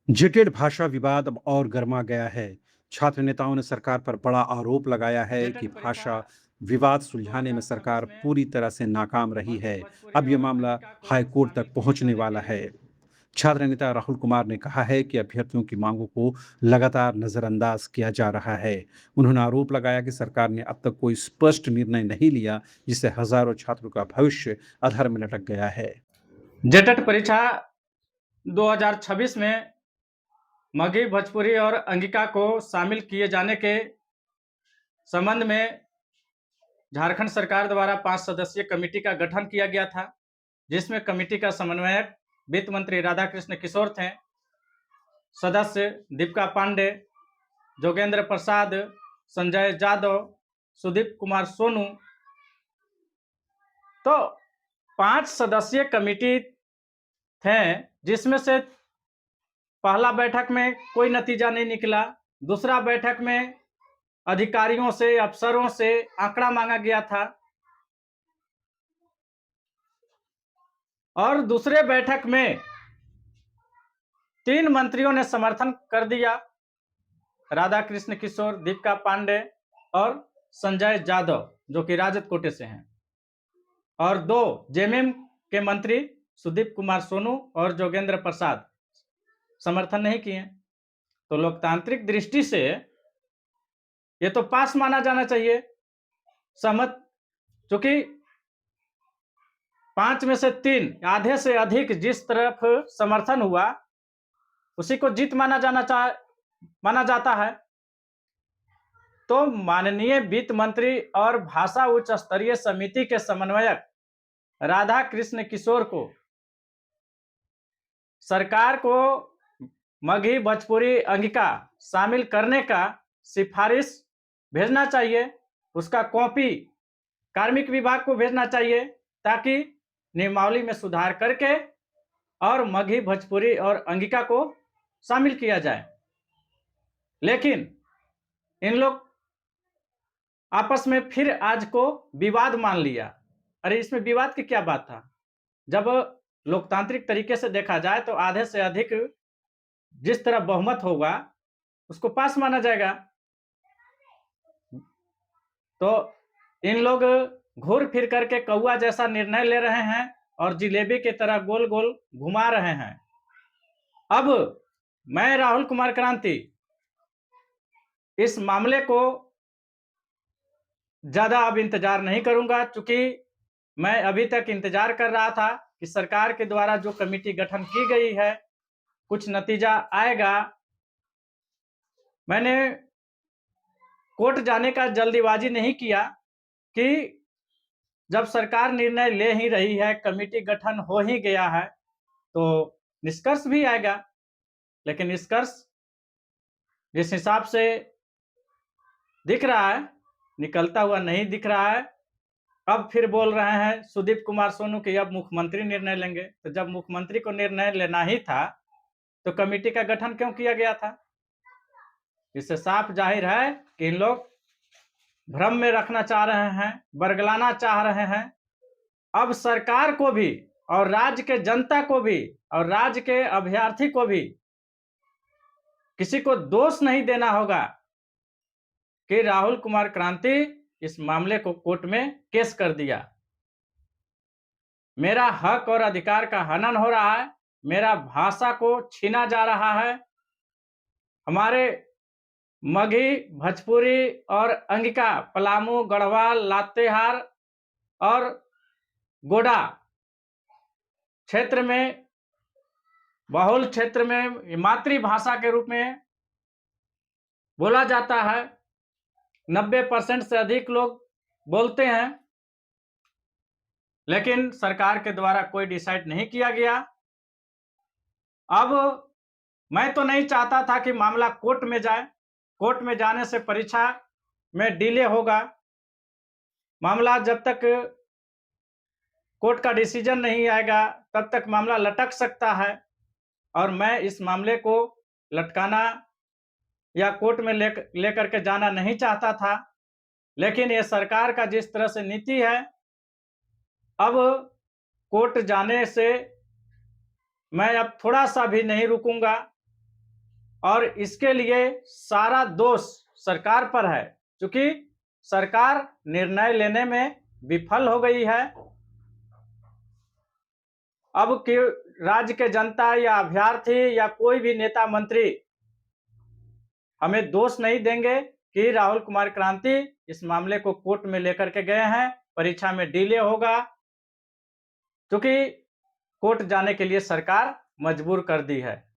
जेटेड भाषा विवाद अब और गर्मा गया है। छात्र नेताओं ने सरकार पर बड़ा आरोप लगाया है कि जेटेट परीक्षा भाषा विवाद सुलझाने में सरकार 2026 में पूरी तरह से नाकाम रही मगही है। भोजपुरी अब यह और मामला अंगिका को हाईकोर्ट शामिल तक किए पहुंचने जाने वाला के है। छात्र नेता राहुल कुमार ने कहा है कि अभ्यर्थियों की मांगों को लगातार नजरअंदाज किया जा रहा है। उन्होंने आरोप लगाया कि सरकार ने अब तक कोई स्पष्ट निर्णय नहीं लिया, जिससे हजारों छात्रों का भविष्य अधर में लटक गया है। जेटेट परीक्षा 2026 में मगही भोजपुरी और अंगिका को शामिल किए जाने के संबंध में झारखंड सरकार द्वारा 5 सदस्यीय कमेटी का गठन किया गया था, जिसमें कमेटी का समन्वयक वित्त मंत्री राधाकृष्ण किशोर थे। सदस्य दीपिका पांडे, जोगेंद्र प्रसाद, संजय जादव, सुदीप कुमार सोनू। तो 5 सदस्यीय कमेटी थे, जिसमें से पहला बैठक में कोई नतीजा नहीं निकला। दूसरा बैठक में अधिकारियों से, अफसरों से आंकड़ा मांगा गया था और दूसरे बैठक में 3 मंत्रियों ने समर्थन कर दिया, राधाकृष्ण किशोर, दीपिका पांडे और संजय जादव, जो कि राजद कोटे से हैं, और 2 जेएमएम के मंत्री सुदीप कुमार सोनू और जोगेंद्र प्रसाद समर्थन नहीं किए। तो लोकतांत्रिक दृष्टि से ये तो पास माना जाना चाहिए, सहमत, क्योंकि 5 में से 3, आधे से अधिक जिस तरफ समर्थन हुआ उसी को जीत माना जाता है। तो माननीय वित्त मंत्री और भाषा उच्च स्तरीय समिति के समन्वयक राधा कृष्ण किशोर को सरकार को मगही भोजपुरी अंगिका शामिल करने का सिफारिश भेजना चाहिए। उसका कॉपी कार्मिक विभाग को भेजना चाहिए, ताकि नियमावली में सुधार करके और मगही भोजपुरी और अंगिका को शामिल किया जाए। लेकिन इन लोग आपस में फिर आज को विवाद मान लिया। अरे इसमें विवाद की क्या बात था? जब लोकतांत्रिक तरीके से देखा जाए तो आधे से अधिक जिस तरह बहुमत होगा उसको पास माना जाएगा। तो इन लोग घूर फिर करके कौआ जैसा निर्णय ले रहे हैं और जिलेबी की तरह गोल गोल घुमा रहे हैं। अब मैं राहुल कुमार क्रांति इस मामले को ज्यादा अब इंतजार नहीं करूंगा, चूंकि मैं अभी तक इंतजार कर रहा था कि सरकार के द्वारा जो कमेटी गठन की गई है कुछ नतीजा आएगा। मैंने कोर्ट जाने का जल्दीबाजी नहीं किया कि जब सरकार निर्णय ले ही रही है, कमेटी गठन हो ही गया है, तो निष्कर्ष भी आएगा। लेकिन निष्कर्ष जिस हिसाब से दिख रहा है, निकलता हुआ नहीं दिख रहा है। अब फिर बोल रहे हैं सुदीप कुमार सोनू कि अब मुख्यमंत्री निर्णय लेंगे। तो जब मुख्यमंत्री को निर्णय लेना ही था, तो कमेटी का गठन क्यों किया गया था? इससे साफ जाहिर है कि इन लोग भ्रम में रखना चाह रहे हैं, बरगलाना चाह रहे हैं। अब सरकार को भी और राज्य के जनता को भी और राज्य के अभ्यर्थी को भी किसी को दोष नहीं देना होगा कि राहुल कुमार क्रांति इस मामले को कोर्ट में केस कर दिया। मेरा हक और अधिकार का हनन हो रहा है, मेरा भाषा को छीना जा रहा है। हमारे मगही, भोजपुरी और अंगिका, पलामू, गढ़वाल, लातेहार और गोडा क्षेत्र में, बहुल क्षेत्र में मातृभाषा के रूप में बोला जाता है। 90% से अधिक लोग बोलते हैं, लेकिन सरकार के द्वारा कोई डिसाइड नहीं किया गया। अब मैं तो नहीं चाहता था कि मामला कोर्ट में जाए। कोर्ट में जाने से परीक्षा में डिले होगा। मामला जब तक कोर्ट का डिसीजन नहीं आएगा, तब तक मामला लटक सकता है और मैं इस मामले को लटकाना या कोर्ट में लेकर के जाना नहीं चाहता था। लेकिन ये सरकार का जिस तरह से नीति है, अब कोर्ट जाने से मैं अब थोड़ा सा भी नहीं रुकूंगा। और इसके लिए सारा दोष सरकार पर है, क्योंकि सरकार निर्णय लेने में विफल हो गई है। अब कि राज्य के जनता या अभ्यर्थी या कोई भी नेता मंत्री हमें दोष नहीं देंगे कि राहुल कुमार क्रांति इस मामले को कोर्ट में लेकर के गए हैं, परीक्षा में डिले होगा, क्योंकि कोर्ट जाने के लिए सरकार मजबूर कर दी है।